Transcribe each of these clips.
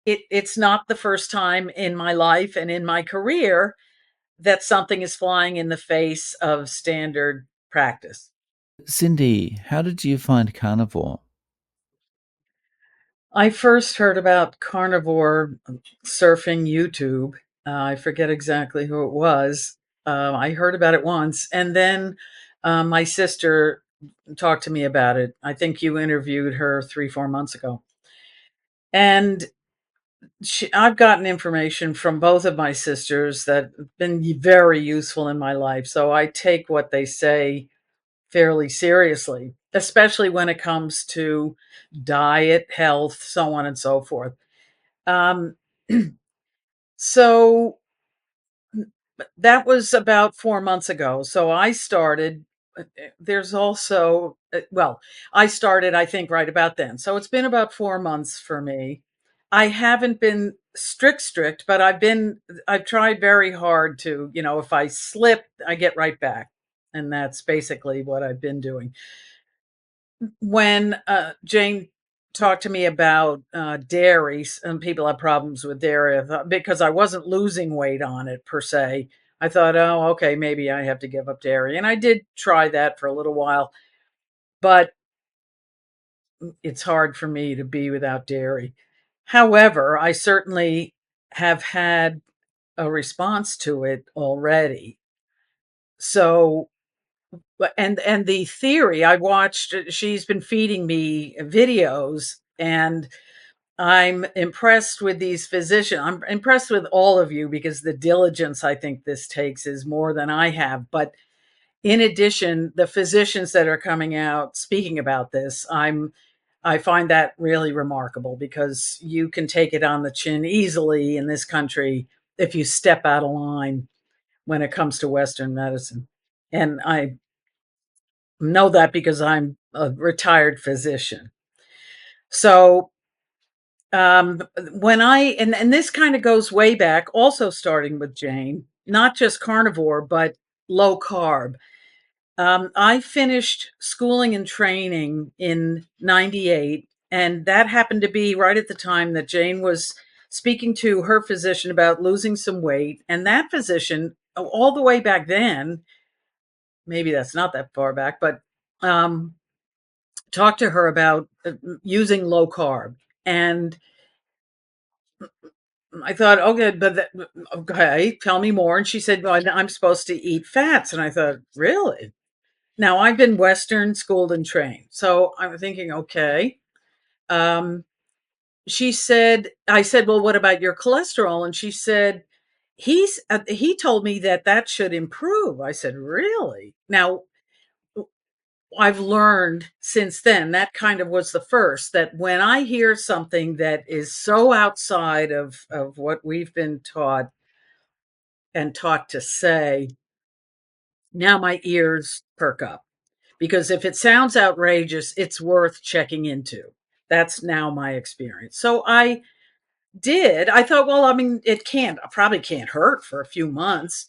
it's not the first time in my life and in my career that something is flying in the face of standard practice. Cindy, how did you find carnivore? I first heard about carnivore surfing YouTube. I forget exactly who it was. I heard about it once, and then my sister talked to me about it. I think you interviewed her 3, 4 months ago. And I've gotten information from both of my sisters that have been very useful in my life. So I take what they say fairly seriously, especially when it comes to diet, health, so on and so forth. Um, so that was about 4 months ago. So I started. There's also, well, I started, I think, right about then. So it's been about 4 months for me. I haven't been strict, but I've tried very hard to, if I slip, I get right back. And that's basically what I've been doing. When Jane talked to me about dairy, and people have problems with dairy, because I wasn't losing weight on it per se, I thought, oh, okay, maybe I have to give up dairy. And I did try that for a little while, but it's hard for me to be without dairy. However, I certainly have had a response to it already. So, and the theory I watched, she's been feeding me videos, and I'm impressed with these physicians. I'm impressed with all of you because the diligence I think this takes is more than I have. But in addition, the physicians that are coming out speaking about this, I find that really remarkable because you can take it on the chin easily in this country if you step out of line when it comes to Western medicine. And I know that because I'm a retired physician. So when and this kind of goes way back, also starting with Jane, not just carnivore, but low carb. I finished schooling and training in 98, and that happened to be right at the time that Jane was speaking to her physician about losing some weight. And that physician, all the way back then, maybe that's not that far back, but um, talked to her about using low carb. And I thought, okay, okay, tell me more. And she said, well, I'm supposed to eat fats. And I thought, really? Now I've been Western schooled and trained. So I'm thinking, okay. Um, I said, well, what about your cholesterol? And she said, he told me that should improve. I said, really? Now I've learned since then, that kind of was the first, that when I hear something that is so outside of what we've been taught and taught to say, now my ears perk up. Because if it sounds outrageous, it's worth checking into. That's now my experience. So I did. I thought, well, I mean, I probably can't hurt for a few months.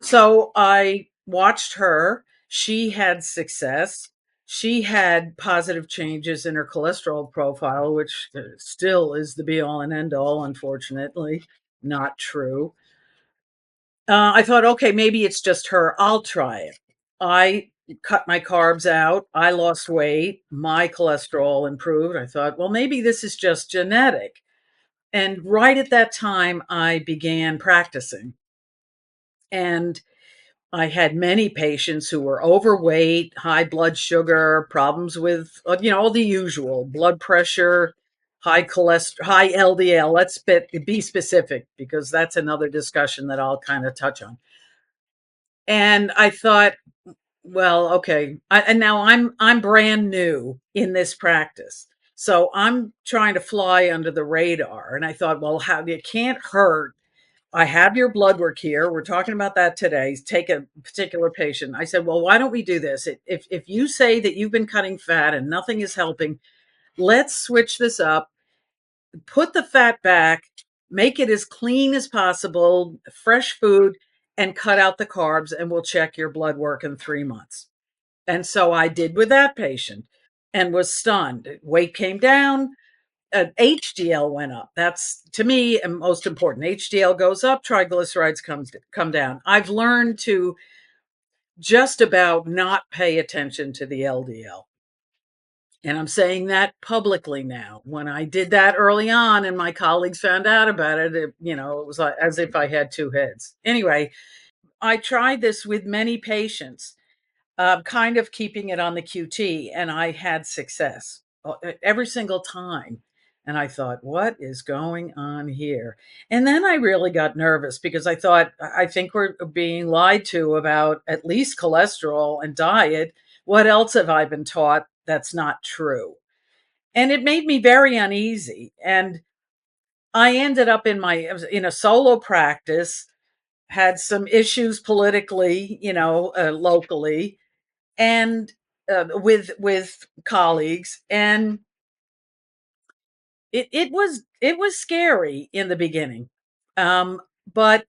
So I watched her. She had success. She had positive changes in her cholesterol profile, which still is the be all and end all, unfortunately. Not true. I thought, okay, maybe it's just her. I'll try it. I cut my carbs out. I lost weight. My cholesterol improved. I thought, well, maybe this is just genetic. And right at that time, I began practicing. And I had many patients who were overweight, high blood sugar, problems with, all the usual blood pressure, high cholesterol, high LDL. Let's be specific because that's another discussion that I'll kind of touch on. And I thought, well, okay. And now I'm brand new in this practice. So I'm trying to fly under the radar. And I thought, well, how it can't hurt. I have your blood work here. We're talking about that today. Take a particular patient. I said, well, why don't we do this? If you say that you've been cutting fat and nothing is helping, let's switch this up, put the fat back, make it as clean as possible, fresh food, and cut out the carbs, and we'll check your blood work in 3 months. And so I did with that patient and was stunned. Weight came down. HDL went up. That's to me most important. HDL goes up, triglycerides come down. I've learned to just about not pay attention to the LDL. And I'm saying that publicly now. When I did that early on and my colleagues found out about it, it was like, as if I had two heads. Anyway, I tried this with many patients, kind of keeping it on the QT, and I had success every single time. And I thought, what is going on here? And then I really got nervous because I thought, I think we're being lied to about at least cholesterol and diet. What else have I been taught that's not true? And it made me very uneasy. And I ended up in a solo practice, had some issues politically, locally, and with colleagues, and it was scary in the beginning, but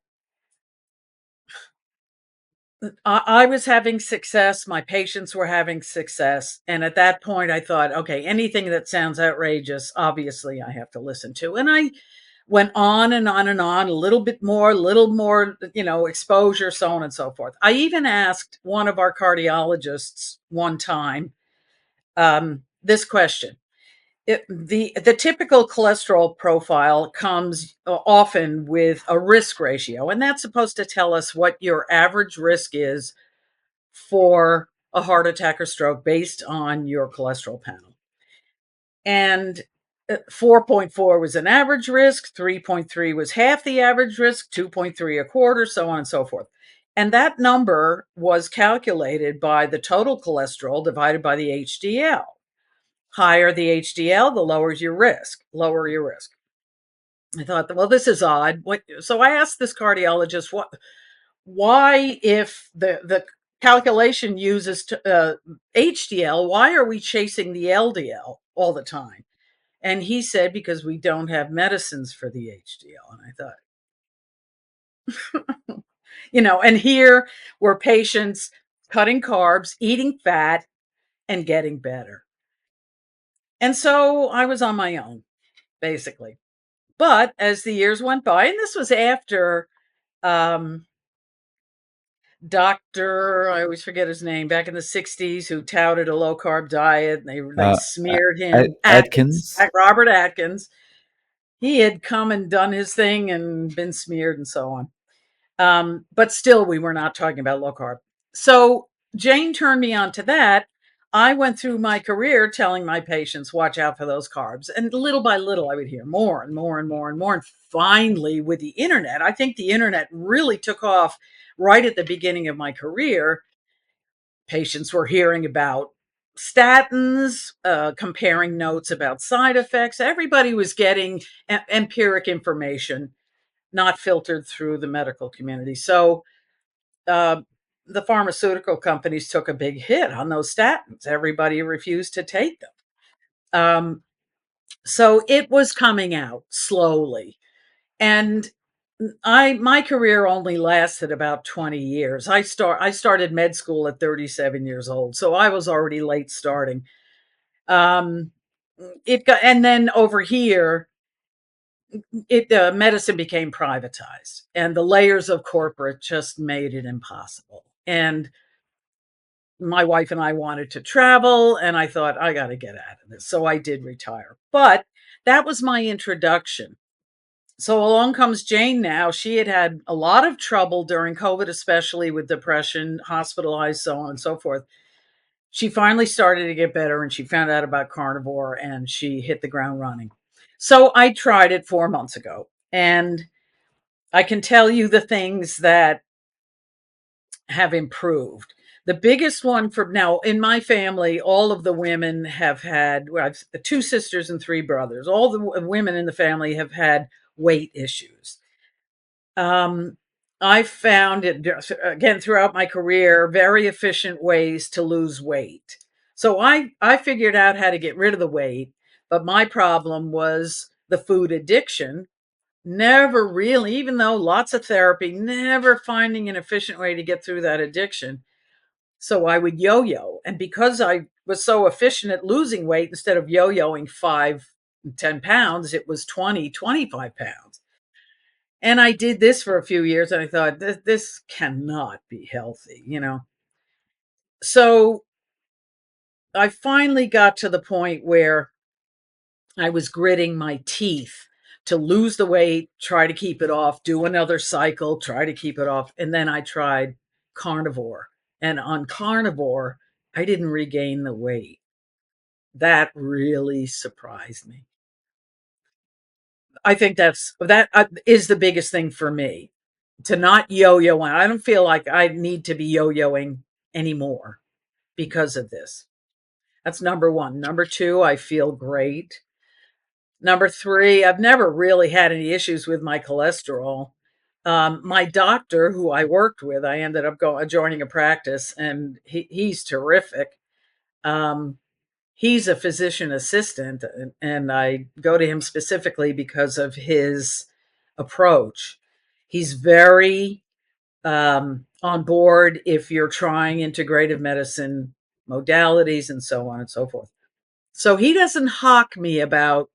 I was having success. My patients were having success, and at that point, I thought, okay, anything that sounds outrageous, obviously, I have to listen to, and I went on and on and on, a little more, exposure, so on and so forth. I even asked one of our cardiologists one time this question. The typical cholesterol profile comes often with a risk ratio, and that's supposed to tell us what your average risk is for a heart attack or stroke based on your cholesterol panel. And 4.4 was an average risk, 3.3 was half the average risk, 2.3 a quarter, so on and so forth. And that number was calculated by the total cholesterol divided by the HDL. Higher the HDL, the lower your risk. Lower your risk. I thought, well, this is odd. So I asked this cardiologist, why, if the calculation uses HDL, why are we chasing the LDL all the time? And he said, because we don't have medicines for the HDL. And I thought, and here were patients cutting carbs, eating fat, and getting better. And so I was on my own, basically. But as the years went by, and this was after um, Doctor, I always forget his name, back in the 60s, who touted a low carb diet, and they Uh, smeared him, Atkins, Atkins. Robert Atkins. He had come and done his thing and been smeared and so on. But still, we were not talking about low carb. So Jane turned me on to that. I went through my career telling my patients, watch out for those carbs. And little by little, I would hear more and more and more and more. And finally, with the internet, I think the internet really took off right at the beginning of my career. Patients were hearing about statins, comparing notes about side effects. Everybody was getting empiric information, not filtered through the medical community. So uh, the pharmaceutical companies took a big hit on those statins. Everybody refused to take them. So it was coming out slowly. And my career only lasted about 20 years. I started med school at 37 years old, so I was already late starting. Um, and then over here, medicine became privatized, and the layers of corporate just made it impossible. And my wife and I wanted to travel, and I thought, I got to get out of this. So I did retire. But that was my introduction. So along comes Jane now. She had a lot of trouble during COVID, especially with depression, hospitalized, so on and so forth. She finally started to get better, and she found out about Carnivore, and she hit the ground running. So I tried it 4 months ago, and I can tell you the things that have improved. The biggest one for now in my family, all of the women have had, well, I've two sisters and three brothers. All the women in the family have had weight issues. Um, I found it, again, throughout my career, very efficient ways to lose weight. So I figured out how to get rid of the weight, but my problem was the food addiction. Never really, even though lots of therapy, never finding an efficient way to get through that addiction. So I would yo yo. And because I was so efficient at losing weight, instead of yo yoing 5 10 pounds, it was 20, 25 pounds. And I did this for a few years and I thought, this cannot be healthy, you know? So I finally got to the point where I was gritting my teeth to lose the weight, try to keep it off, do another cycle, try to keep it off. And then I tried carnivore. And on carnivore, I didn't regain the weight. That really surprised me. I think that is the biggest thing for me, to not yo-yo. I don't feel like I need to be yo-yoing anymore because of this. That's number one. Number two, I feel great. Number three, I've never really had any issues with my cholesterol. My doctor, who I worked with, I ended up joining a practice, and he's terrific. Um, he's a physician assistant, and I go to him specifically because of his approach. He's very on board if you're trying integrative medicine modalities and so on and so forth. So he doesn't hawk me about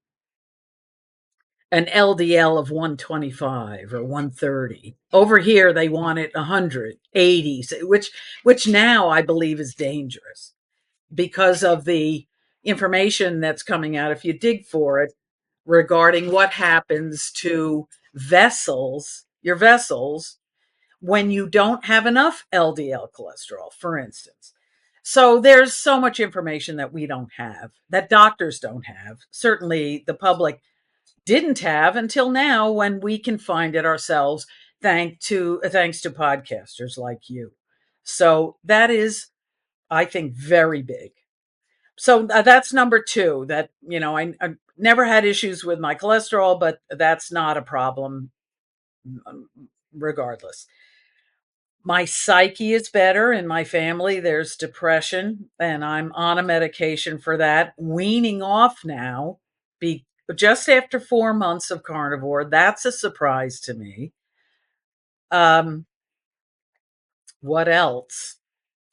an LDL of 125 or 130. Over here, they want it 180, which now I believe is dangerous because of the information that's coming out, if you dig for it, regarding what happens to your vessels, when you don't have enough LDL cholesterol, for instance. So there's so much information that we don't have, that doctors don't have. Certainly the public didn't have until now, when we can find it ourselves thanks to podcasters like you. So that is, I think, very big. So that's number two. That, I never had issues with my cholesterol, but that's not a problem, regardless. My psyche is better. In my family, there's depression, and I'm on a medication for that, weaning off now, be just after 4 months of carnivore. That's a surprise to me. Um, what else?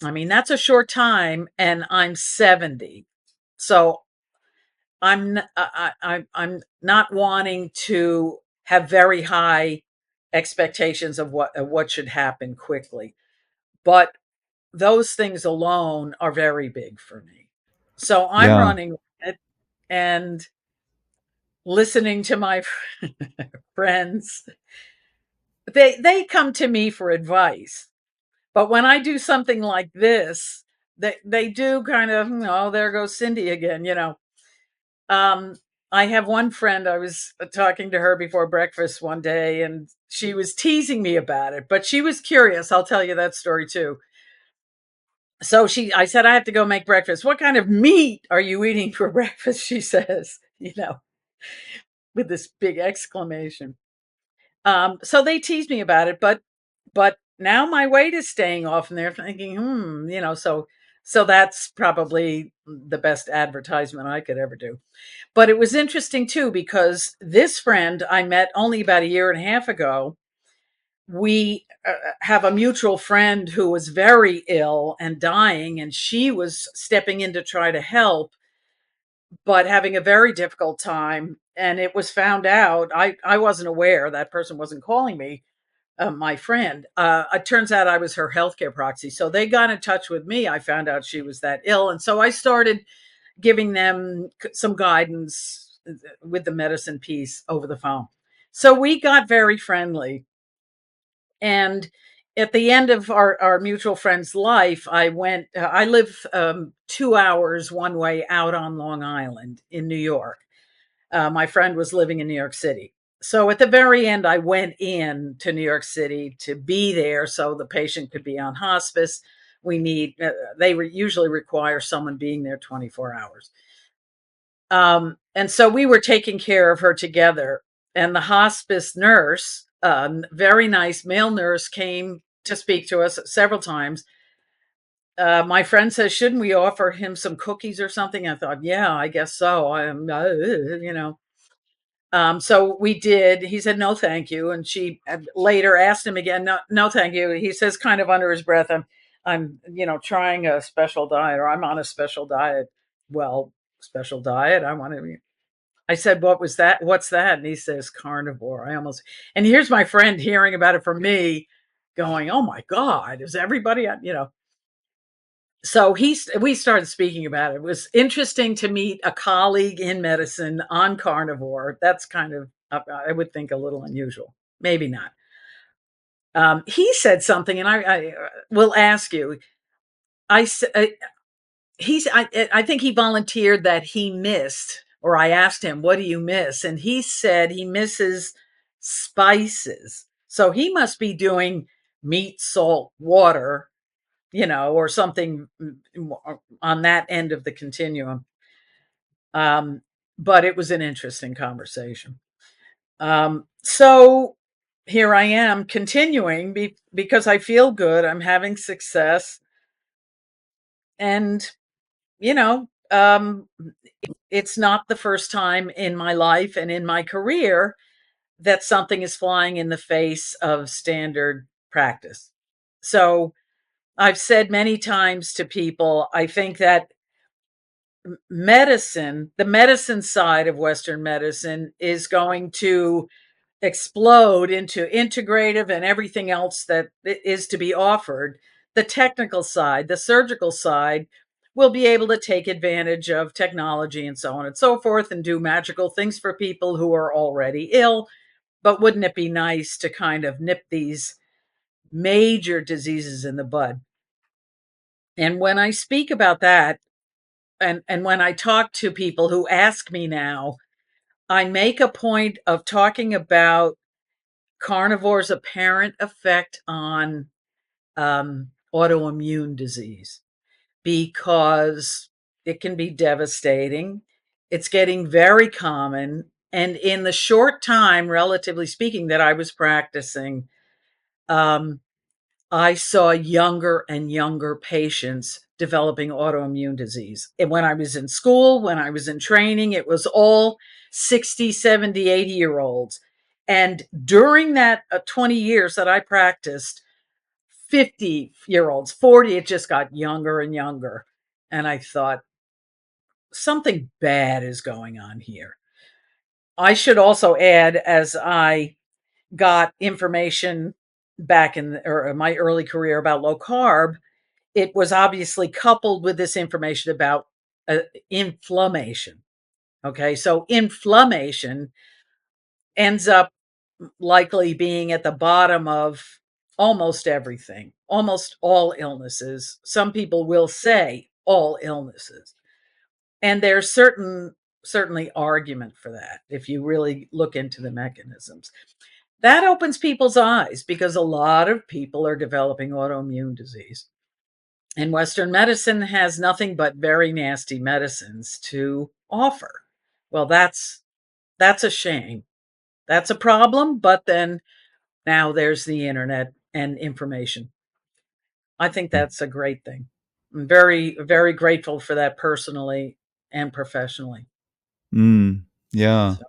I mean, that's a short time, and I'm 70. So I'm not wanting to have very high expectations of what should happen quickly, but those things alone are very big for me. So I'm Yeah. running it and listening to my friends. They come to me for advice, but when I do something like this, they do kind of, oh, there goes Cindy again. Um, I have one friend, I was talking to her before breakfast one day, and she was teasing me about it, but she was curious. I'll tell you that story too. So I said, I have to go make breakfast. What kind of meat are you eating for breakfast? She says, with this big exclamation. So they teased me about it, but now my weight is staying off, and they're thinking, so that's probably the best advertisement I could ever do. But it was interesting too, because this friend I met only about a year and a half ago, we have a mutual friend who was very ill and dying, and she was stepping in to try to help, but having a very difficult time. And it was found out, I wasn't aware, that person wasn't calling me, my friend. It turns out I was her healthcare proxy. So they got in touch with me. I found out she was that ill. And so I started giving them some guidance with the medicine piece over the phone. So we got very friendly. And at the end of our mutual friend's life, I live 2 hours one way out on Long Island in New York. My friend was living in New York City. So at the very end, I went in to New York City to be there so the patient could be on hospice. They usually require someone being there 24 hours. And so we were taking care of her together. And the hospice nurse, very nice male nurse, came to speak to us several times. My friend says, shouldn't we offer him some cookies or something? I thought, yeah, I guess so. So we did. He said, no, thank you. And she later asked him again, no, no, thank you. He says, kind of under his breath, I'm trying a special diet, or I'm on a special diet. Well, special diet. I want to. I said, "What was that? What's that?" And he says, "Carnivore." And here's my friend hearing about it from me, going, "Oh my God, is everybody, you know?" So we started speaking about it. It was interesting to meet a colleague in medicine on carnivore. That's kind of, I would think, a little unusual. Maybe not. He said something, and I will ask you. I I think he volunteered that he missed, or I asked him, "What do you miss?" And he said he misses spices. So he must be doing meat, salt, water, or something on that end of the continuum. Um, but it was an interesting conversation. So here I am continuing because I feel good. I'm having success. And, you know, um, it's not the first time in my life and in my career that something is flying in the face of standard practice. So I've said many times to people, I think that the medicine side of Western medicine is going to explode into integrative and everything else that is to be offered. The technical side, the surgical side, will be able to take advantage of technology and so on and so forth and do magical things for people who are already ill. But wouldn't it be nice to kind of nip these major diseases in the bud? And when I speak about that, and when I talk to people who ask me now, I make a point of talking about carnivore's apparent effect on autoimmune disease because it can be devastating. It's getting very common. And in the short time, relatively speaking, that I was practicing, um, I saw younger and younger patients developing autoimmune disease. And when I was in school, when I was in training, it was all 60, 70, 80-year olds. And during that 20 years that I practiced, 50-year olds, 40, it just got younger and younger. And I thought, something bad is going on here. I should also add, as I got information back in my early career about low carb, it was obviously coupled with this information about inflammation. Okay, so inflammation ends up likely being at the bottom of almost everything, almost all illnesses. Some people will say all illnesses. And there's certainly argument for that if you really look into the mechanisms. That opens people's eyes because a lot of people are developing autoimmune disease. And Western medicine has nothing but very nasty medicines to offer. Well, that's a shame. That's a problem, but then now there's the internet and information. I think that's a great thing. I'm very, very grateful for that personally and professionally. Mm, yeah. So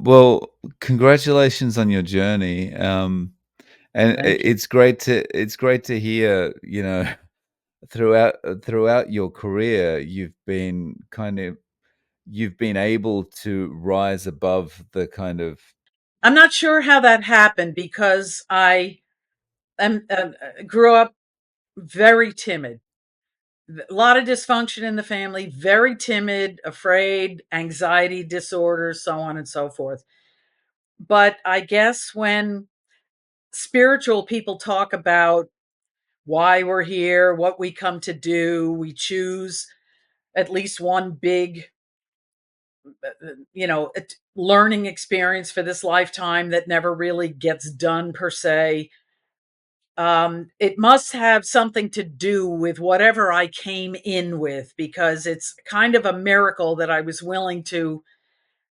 Well, congratulations on your journey. And thank you. it's great to hear, throughout your career, you've been able to rise above the kind of. I'm not sure how that happened because grew up very timid. A lot of dysfunction in the family, very timid, afraid, anxiety disorders, so on and so forth. But I guess when spiritual people talk about why we're here, what we come to do, we choose at least one big, learning experience for this lifetime that never really gets done per se. It must have something to do with whatever I came in with because it's kind of a miracle that I was willing to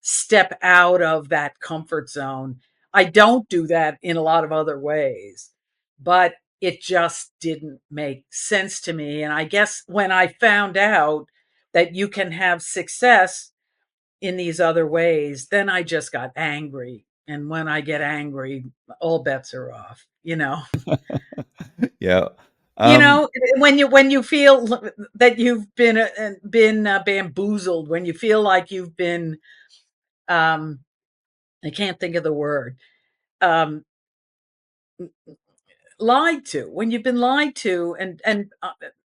step out of that comfort zone. I don't do that in a lot of other ways, but it just didn't make sense to me. And I guess when I found out that you can have success in these other ways, then I just got angry. And when I get angry, all bets are off, you know? Yeah. You Um, know, when you feel that you've been bamboozled, when you feel like you've been, um, I can't think of the word, um, lied to. When you've been lied to, and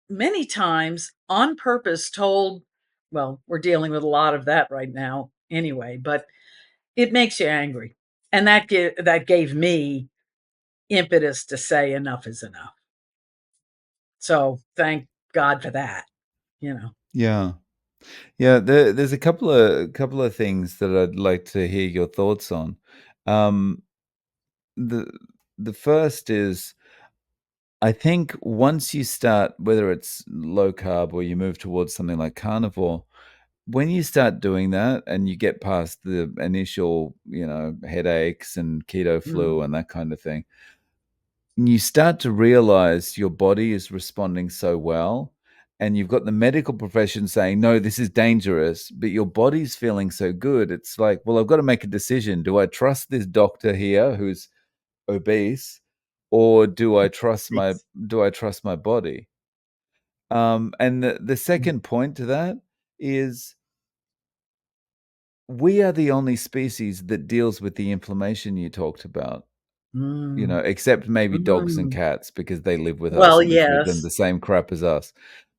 many times on purpose told. Well, we're dealing with a lot of that right now, anyway. But it makes you angry, and that gave me impetus to say enough is enough. So thank God for that. You know. yeah. Yeah, there's a couple of things that I'd like to hear your thoughts on. Um, the the first is I think once you start, whether it's low carb or you move towards something like carnivore, when you start doing that and you get past the initial, headaches and keto Mm, flu and that kind of thing, you start to realize your body is responding so well. And you've got the medical profession saying, no, this is dangerous, but your body's feeling so good. It's like, well, I've got to make a decision. Do I trust this doctor here who's obese, or thanks. do I trust my body? And the Mm, second point to that is we are the only species that deals with the inflammation you talked about, mm, except maybe dogs and mm. cats because they live with us Well, and we feed them yes, the same crap as us.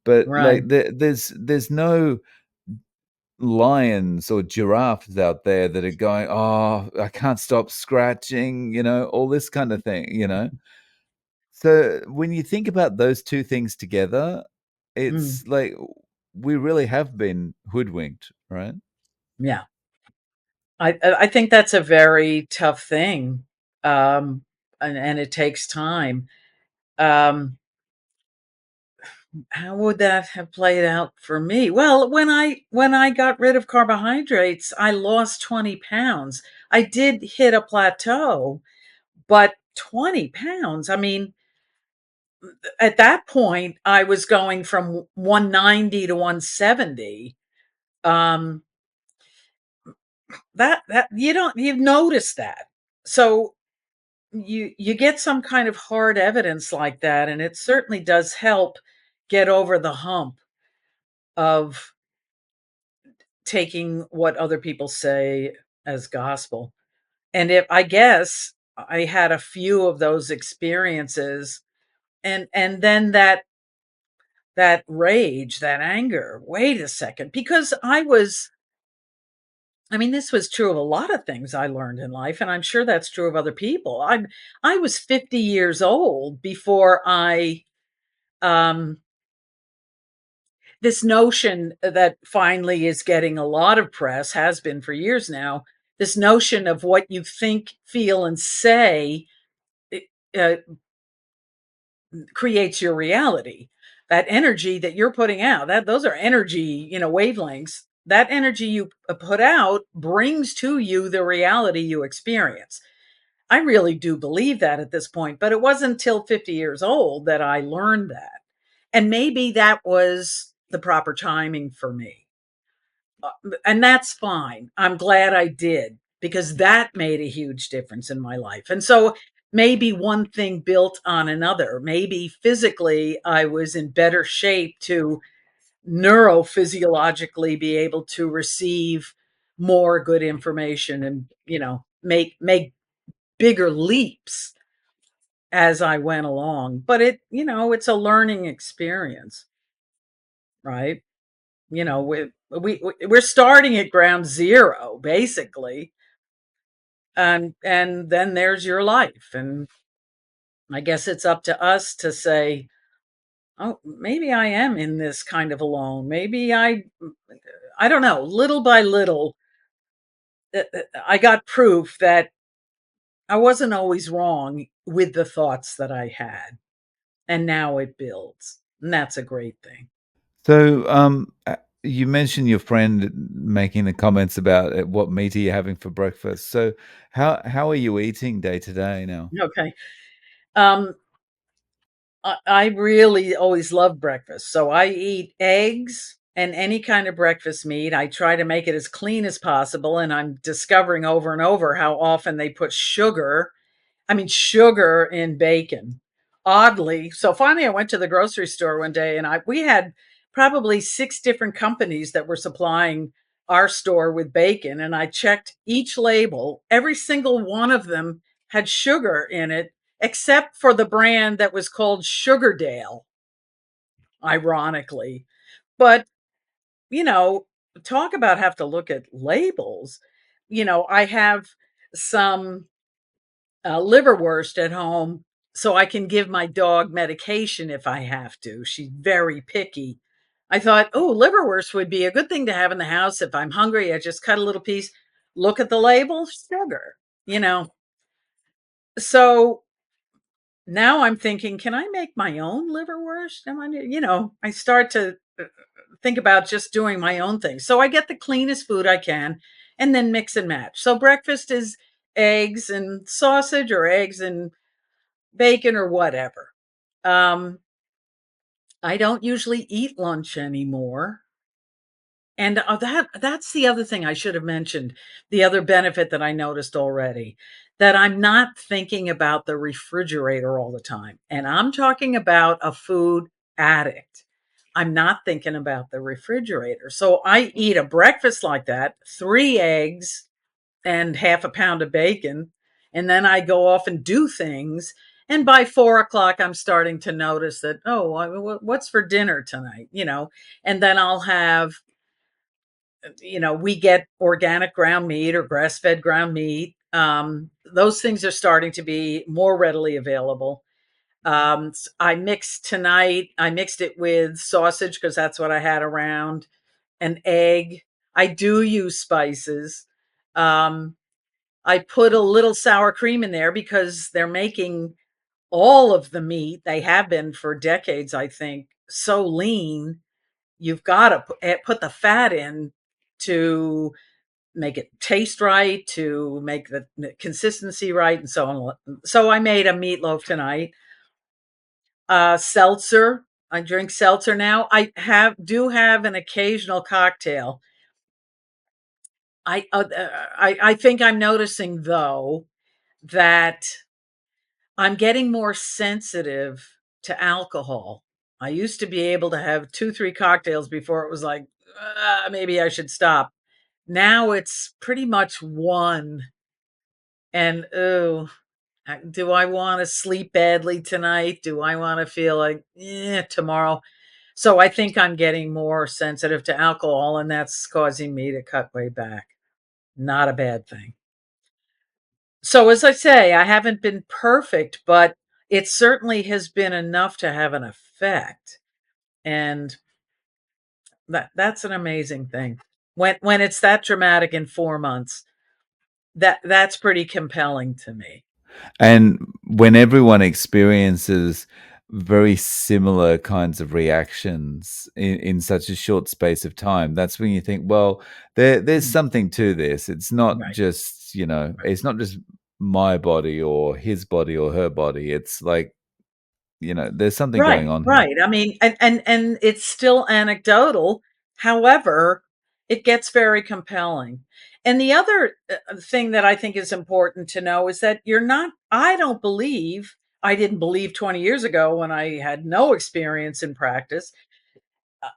But right. like there's no lions or giraffes out there that are going, "Oh, I can't stop scratching," all this kind of thing. So when you think about those two things together, Mm, it's like we really have been hoodwinked, right? yeah, I think that's a very tough thing, and it takes time. Um, how would that have played out for me? Well, when I got rid of carbohydrates, I lost 20 pounds. I did hit a plateau, but 20 pounds. I mean, at that point, I was going from 190 to 170. Um, that you notice that. So you get some kind of hard evidence like that, and it certainly does help get over the hump of taking what other people say as gospel. And if I guess I had a few of those experiences, and then that rage, that anger, wait a second, because I mean, this was true of a lot of things I learned in life, and I'm sure that's true of other people. I was 50 years old before I um this notion that finally is getting a lot of press, has been for years now, this notion of what you think, feel, and say uh, creates your reality. That energy that you're putting out, that those are energy, wavelengths. That energy you put out brings to you the reality you experience. I really do believe that at this point, but it wasn't until 50 years old that I learned that. And maybe that was the proper timing for me. And that's fine. I'm glad I did, because that made a huge difference in my life. And so maybe one thing built on another. Maybe physically I was in better shape to neurophysiologically be able to receive more good information, and make bigger leaps as I went along. But it's a learning experience, right? We're starting at ground zero, basically. And then there's your life. And I guess it's up to us to say, oh, maybe I am in this kind of alone. Maybe I don't know, little by little, I got proof that I wasn't always wrong with the thoughts that I had. And now it builds. And that's a great thing. So, you mentioned your friend making the comments about what meat are you having for breakfast. So, how are you eating day to day now? Okay. Um, I really always love breakfast. So I eat eggs and any kind of breakfast meat. I try to make it as clean as possible. And I'm discovering over and over how often they put sugar in bacon. oddly, so finally I went to the grocery store one day and we had probably 6 different companies that were supplying our store with bacon. And I checked each label. Every single one of them had sugar in it, except for the brand that was called Sugardale, ironically. But, you know, talk about have to look at labels. I have some liverwurst at home so I can give my dog medication if I have to. She's very picky. I thought, oh, liverwurst would be a good thing to have in the house. If I'm hungry, I just cut a little piece, look at the label, sugar, you know. So now I'm thinking, can I make my own liverwurst? I start to think about just doing my own thing. So I get the cleanest food I can and then mix and match. So breakfast is eggs and sausage or eggs and bacon or whatever. Um, I don't usually eat lunch anymore. And that's the other thing I should have mentioned, the other benefit that I noticed already, that I'm not thinking about the refrigerator all the time. And I'm talking about a food addict. I'm not thinking about the refrigerator. So I eat a breakfast like that, 3 eggs, and half a pound of bacon. And then I go off and do things. And by 4 o'clock, I'm starting to notice that, oh, what's for dinner tonight? And then I'll have, we get organic ground meat or grass fed ground meat. Those things are starting to be more readily available. I mixed it with sausage because that's what I had around, an egg. I do use spices. Um, I put a little sour cream in there because they're making all of the meat. They have been for decades, I think, so lean. You've got to put the fat in to make it taste right, to make the consistency right, and so on. So I made a meatloaf tonight. Seltzer. I drink seltzer now. I do have an occasional cocktail. I think I'm noticing though that I'm getting more sensitive to alcohol. I used to be able to have 2, 3 cocktails before it was like, maybe I should stop. Now it's pretty much one. And, oh, do I want to sleep badly tonight? Do I want to feel like, tomorrow? So I think I'm getting more sensitive to alcohol, and that's causing me to cut way back. Not a bad thing. So as I say, I haven't been perfect, but it certainly has been enough to have an effect. And that's an amazing thing. When it's that dramatic in 4 months, that's pretty compelling to me. And when everyone experiences very similar kinds of reactions in such a short space of time, that's when you think, well, there's Mhm. something to this. It's not Right. just, Right. it's not just my body or his body or her body. It's like, there's something Right, going on here. right. I mean, and it's still anecdotal. However, it gets very compelling. And the other thing that I think is important to know is that you're not, I don't believe, I didn't believe 20 years ago when I had no experience in practice.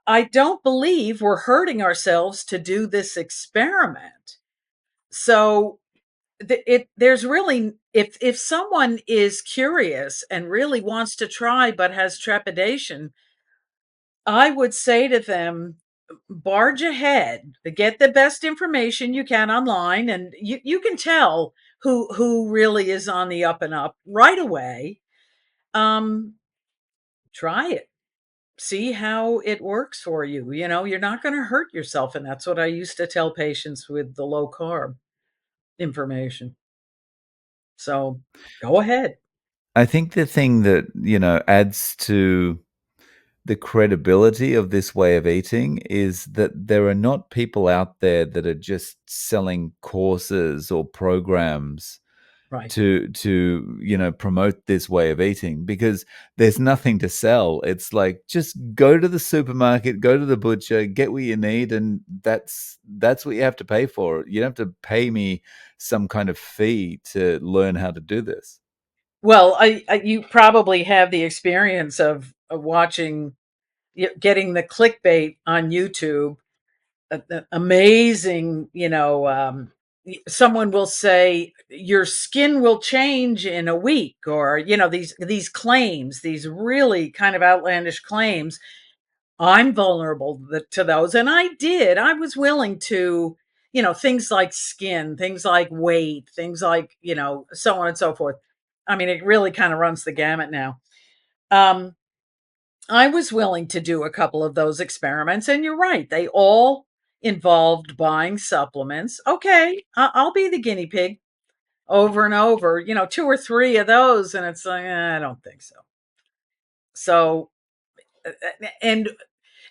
I don't believe we're hurting ourselves to do this experiment. So there's really, if someone is curious and really wants to try but has trepidation, I would say to them, barge ahead, get the best information you can online, and you can tell who really is on the up and up right away. Um, Try it. See how it works for you. You're not going to hurt yourself. And that's what I used to tell patients with the low carb information. So go ahead. I think the thing that, adds to the credibility of this way of eating is that there are not people out there that are just selling courses or programs Right. to promote this way of eating, because there's nothing to sell. It's like, just go to the supermarket, go to the butcher, get what you need, and that's what you have to pay for. You don't have to pay me some kind of fee to learn how to do this. Well, you probably have the experience of watching, getting the clickbait on YouTube. Amazing, someone will say your skin will change in a week, or these claims, these really kind of outlandish claims. I'm vulnerable to those, and I was willing to, things like skin, things like weight, things like, so on and so forth. I mean, it really kind of runs the gamut now. um I was willing to do a couple of those experiments, and you're right, they all involved buying supplements. Okay, I'll be the guinea pig over and over, two or three of those, and it's like, I don't think so. So, and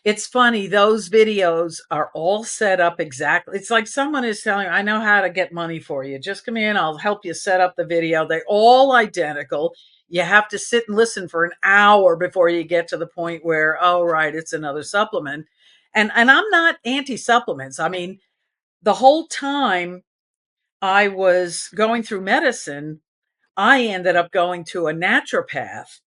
it's funny, those videos are all set up exactly. It's like someone is telling you, I know how to get money for you. Just come in, I'll help you set up the video. They're all identical. You have to sit and listen for an hour before you get to the point where, oh, right, it's another supplement. And I'm not anti-supplements. I mean, the whole time I was going through medicine, I ended up going to a naturopath,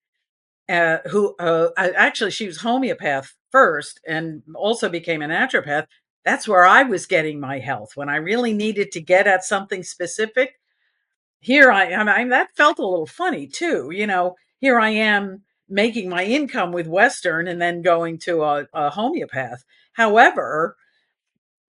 who actually, she was homeopath first and also became a naturopath. That's where I was getting my health when I really needed to get at something specific. Here I mean, that felt a little funny too. Here I am making my income with Western and then going to a homeopath. However,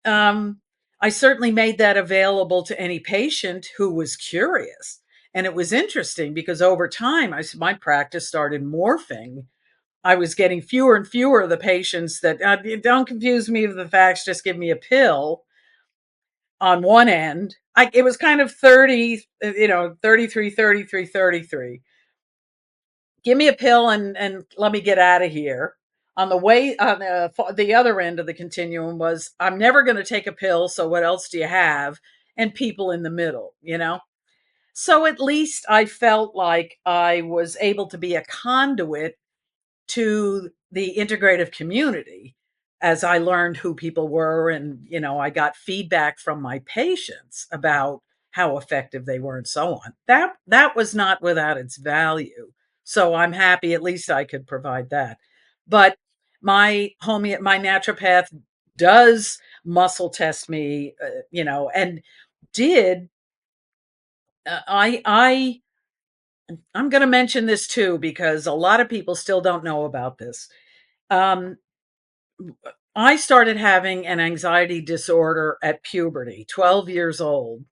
um, I certainly made that available to any patient who was curious. And it was interesting because over time, my practice started morphing. I was getting fewer and fewer of the patients that, don't confuse me with the facts, just give me a pill on one end. It was kind of 30, 33, 33, 33. Give me a pill and let me get out of here. On the other end of the continuum was, I'm never going to take a pill, so what else do you have? And people in the middle. So at least I felt like I was able to be a conduit to the integrative community as I learned who people were, and I got feedback from my patients about how effective they were and so on. That was not without its value. So I'm happy at least I could provide that. But my naturopath does muscle test me, and did I'm going to mention this too because a lot of people still don't know about this. Um, I started having an anxiety disorder at puberty, 12 years old.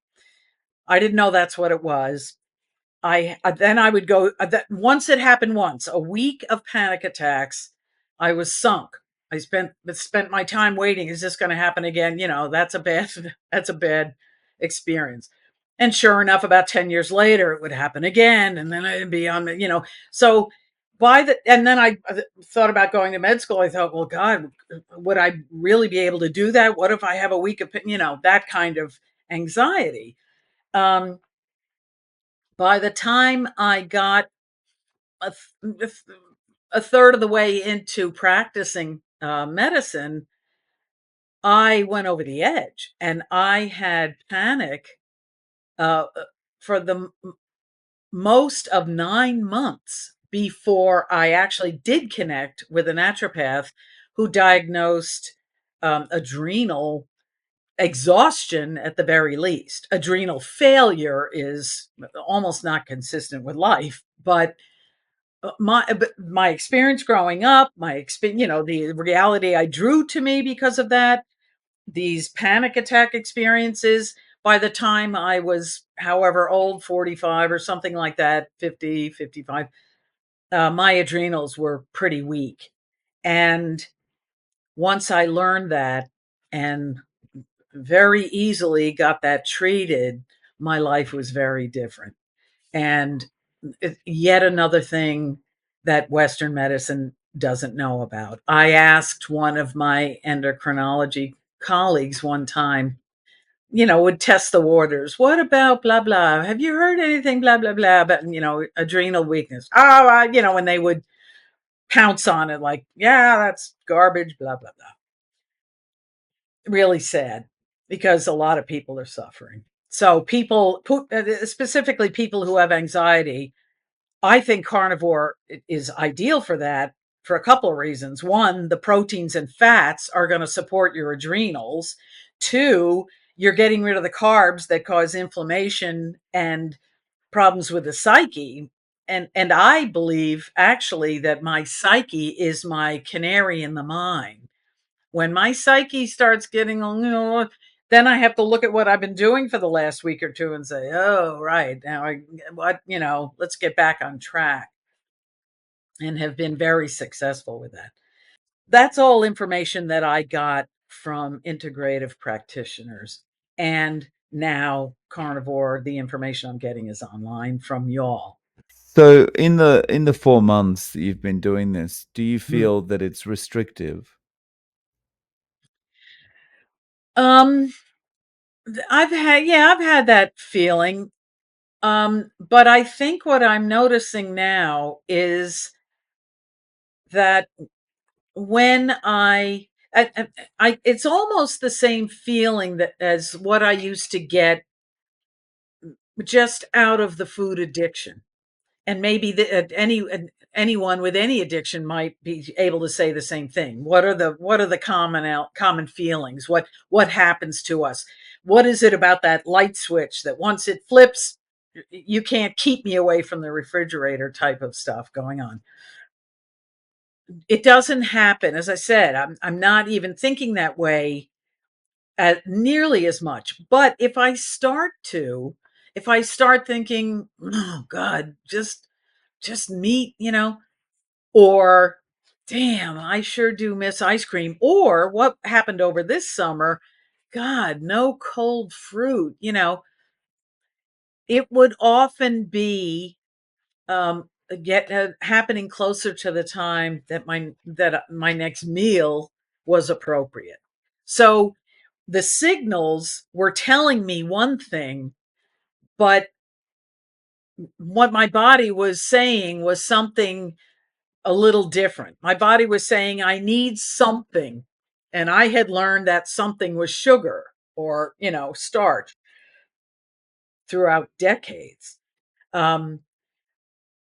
I didn't know that's what it was. Then I would go, once it happened, once a week of panic attacks. I was sunk. I spent my time waiting. Is this going to happen again? That's a bad that's a bad experience. And sure enough, about 10 years later, it would happen again, and then I'd be on the. So and then I thought about going to med school. I thought, well, God, would I really be able to do that? What if I have a week of, that kind of anxiety? Um, by the time I got a, a third of the way into practicing medicine, I went over the edge and I had panic for the most of 9 months before I actually did connect with a naturopath who diagnosed adrenal exhaustion at the very least. Adrenal failure is almost not consistent with life, but my experience growing up, my experience, the reality I drew to me because of that, these panic attack experiences. By the time I was, however old, 45 or something like that, 50, 55, my adrenals were pretty weak. And once I learned that and very easily got that treated, my life was very different. And yet another thing that Western medicine doesn't know about. I asked one of my endocrinology colleagues one time, would test the waters. What about blah, blah? Have you heard anything, blah, blah, blah, about, adrenal weakness? Oh, when they would pounce on it like, yeah, that's garbage, blah, blah, blah. Really sad because a lot of people are suffering. So specifically people who have anxiety, I think carnivore is ideal for that for a couple of reasons. One, the proteins and fats are going to support your adrenals. Two, you're getting rid of the carbs that cause inflammation and problems with the psyche. And I believe actually that my psyche is my canary in the mine. When my psyche starts getting, then I have to look at what I've been doing for the last week or two and say, oh, right. Now let's get back on track, and have been very successful with that. That's all information that I got from integrative practitioners. And now carnivore, the information I'm getting is online from y'all. So in the 4 months that you've been doing this, do you Hmm. feel that it's restrictive? Um, I've had that feeling. But I think what I'm noticing now is that when it's almost the same feeling that as what I used to get just out of the food addiction. And maybe anyone with any addiction might be able to say the same thing. What are the common feelings? What happens to us? What is it about that light switch that once it flips, you can't keep me away from the refrigerator type of stuff going on? It doesn't happen. As I said, I'm not even thinking that way nearly as much. But if I start thinking, oh God, just meat, or damn, I sure do miss ice cream. Or what happened over this summer? God, no cold fruit. It would often be get happening closer to the time that my next meal was appropriate. So the signals were telling me one thing, but what my body was saying was something a little different. My body was saying, I need something. And I had learned that something was sugar or, starch throughout decades. Um,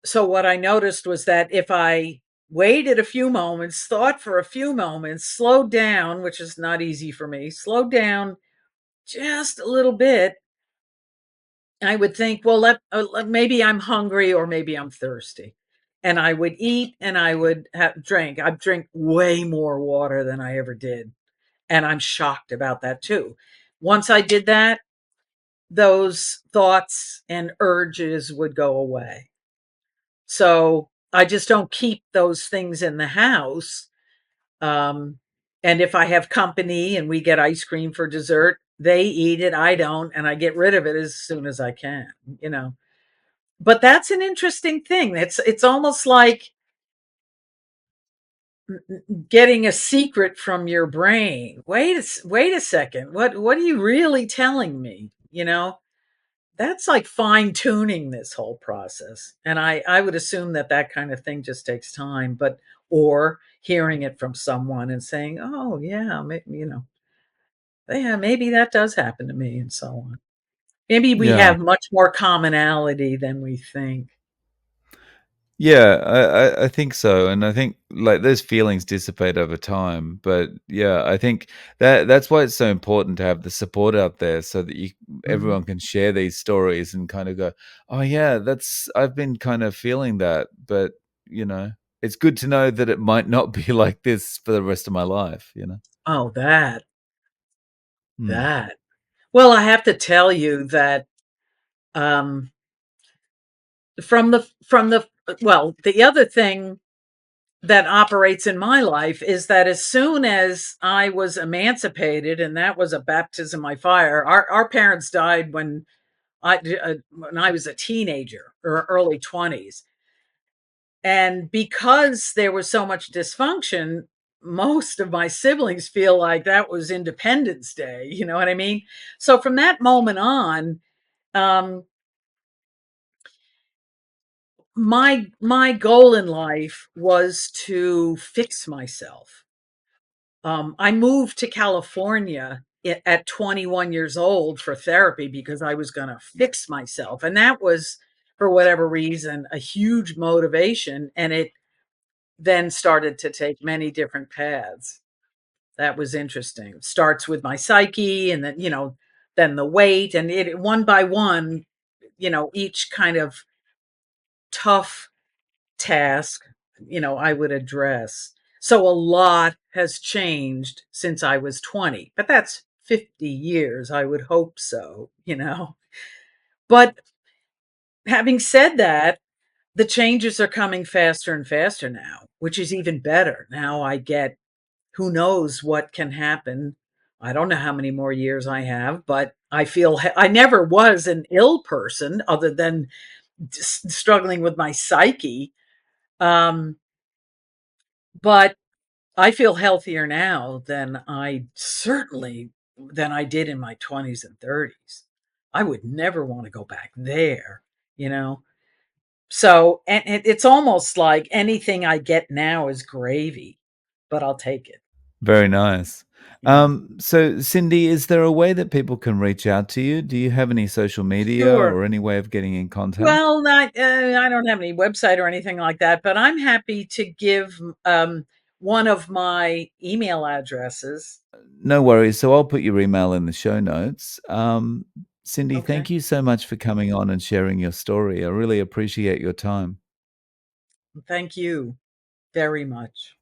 so what I noticed was that if I waited a few moments, thought for a few moments, slowed down, which is not easy for me, slowed down just a little bit, I would think, well, maybe I'm hungry or maybe I'm thirsty. And I would eat and I would drink. I drink way more water than I ever did. And I'm shocked about that too. Once I did that, those thoughts and urges would go away. So I just don't keep those things in the house. Um, and if I have company and we get ice cream for dessert, they eat it, I don't, and I get rid of it as soon as I can, you know. But that's an interesting thing. It's almost like getting a secret from your brain. Wait a second. What are you really telling me? That's like fine tuning this whole process. And I would assume that that kind of thing just takes time, but or hearing it from someone and saying, "Oh yeah, yeah, maybe that does happen to me," and so on. Maybe we Yeah. have much more commonality than we think. Yeah, I think so, and I think like those feelings dissipate over time. But yeah, I think that's why it's so important to have the support out there, so that Mhm. everyone can share these stories and kind of go, "Oh yeah, that's I've been kind of feeling that," but you know, it's good to know that it might not be like this for the rest of my life. Oh, Hmm. that. Well, I have to tell you that um, the other thing that operates in my life is that as soon as I was emancipated, and that was a baptism by fire. Our parents died when I was a teenager or early 20s, and because there was so much dysfunction, most of my siblings feel like that was Independence Day. You know what I mean? So from that moment on, um, my goal in life was to fix myself. I moved to California at 21 years old for therapy because I was going to fix myself, and that was for whatever reason, a huge motivation, and it then started to take many different paths. That was interesting. Starts with my psyche, and then, then the weight, and it one by one, each kind of tough task, I would address. So a lot has changed since I was 20, but that's 50 years. I would hope so. But having said that, the changes are coming faster and faster now, which is even better. Now I get who knows what can happen. I don't know how many more years I have, but I feel I never was an ill person other than struggling with my psyche. Um, but I feel healthier now than I did in my 20s and 30s. I would never want to go back there, you know. So, and it's almost like anything I get now is gravy, but I'll take it. Very nice. Yeah. So, Cindy, is there a way that people can reach out to you? Do you have any social media Sure. or any way of getting in contact? Well, I don't have any website or anything like that, but I'm happy to give one of my email addresses. No worries. So, I'll put your email in the show notes. Cindy, thank Okay. you so much for coming on and sharing your story. I really appreciate your time. Thank you very much.